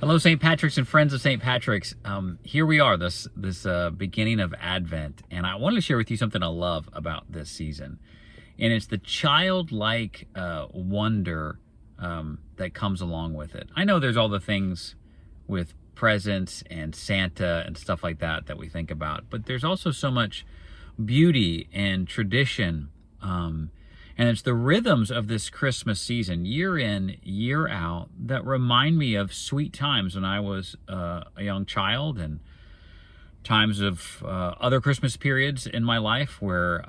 Hello, St. Patrick's and friends of St. Patrick's. Here we are, this beginning of Advent, and I wanted to share with you something I love about this season, and it's the childlike wonder that comes along with it. I know there's all the things with presents and Santa and stuff like that that we think about, but there's also so much beauty and tradition. And it's the rhythms of this Christmas season, year in, year out, that remind me of sweet times when I was a young child, and times of other Christmas periods in my life where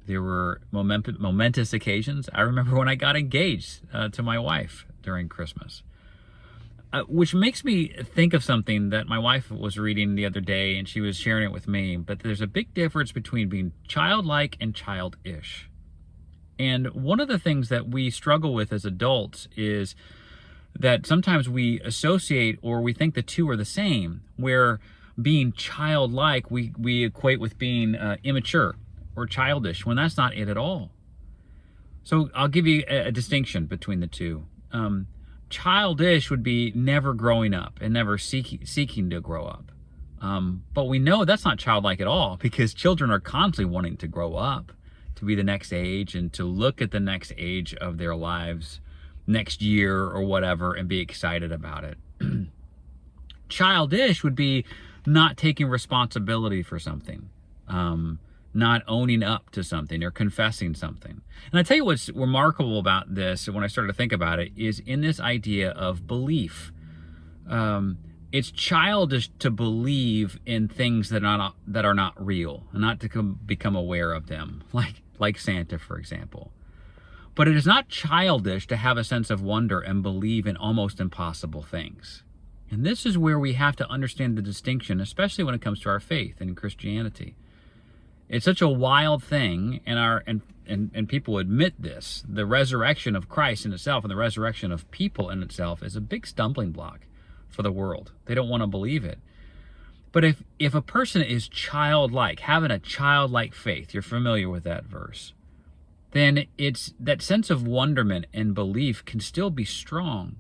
there were momentous occasions. I remember when I got engaged to my wife during Christmas, which makes me think of something that my wife was reading the other day, and she was sharing it with me. But there's a big difference between being childlike and childish. And one of the things that we struggle with as adults is that sometimes we associate or we think the two are the same, where being childlike we equate with being immature or childish, when that's not it at all. So I'll give you a distinction between the two. Childish would be never growing up and never seeking to grow up. But we know that's not childlike at all, because children are constantly wanting to grow up, to be the next age and to look at the next age of their lives next year or whatever and be excited about it. Childish would be not taking responsibility for something, not owning up to something or confessing something. And I tell you what's remarkable about this, when I started to think about it, is in this idea of belief. It's childish to believe in things that are not real, and not to become aware of them, like Santa, for example. But it is not childish to have a sense of wonder and believe in almost impossible things. And this is where we have to understand the distinction, especially when it comes to our faith and Christianity. It's such a wild thing, and people admit this. The resurrection of Christ in itself and the resurrection of people in itself is a big stumbling block for the world. They don't want to believe it. But if a person is childlike, having a childlike faith, you're familiar with that verse, then it's that sense of wonderment and belief can still be strong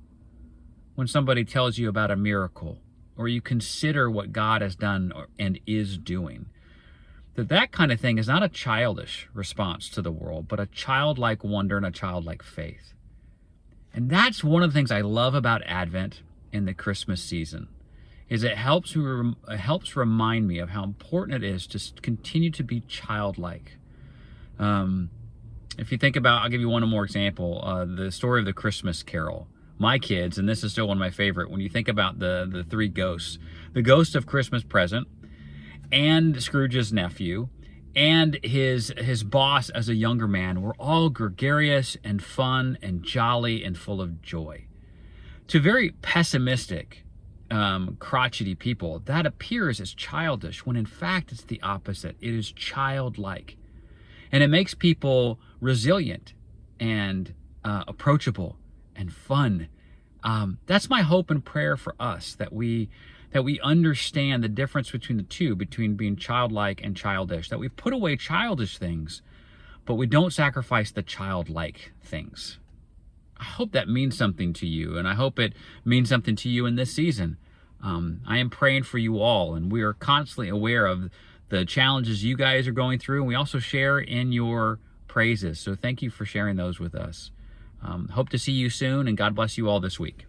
when somebody tells you about a miracle, or you consider what God has done and is doing. That kind of thing is not a childish response to the world, but a childlike wonder and a childlike faith. And that's one of the things I love about Advent in the Christmas season, is it helps remind me of how important it is to continue to be childlike. If you think about, I'll give you one more example, the story of the Christmas Carol. My kids, and this is still one of my favorite, when you think about the three ghosts, the ghost of Christmas Present, and Scrooge's nephew, and his boss as a younger man, were all gregarious and fun and jolly and full of joy. To very pessimistic, crotchety people, that appears as childish, when in fact it's the opposite. It is childlike. And it makes people resilient and approachable and fun. That's my hope and prayer for us, that we understand the difference between the two, between being childlike and childish, that we put away childish things, but we don't sacrifice the childlike things. I hope that means something to you, and I hope it means something to you in this season. I am praying for you all, and we are constantly aware of the challenges you guys are going through, and we also share in your praises. So thank you for sharing those with us. Hope to see you soon, and God bless you all this week.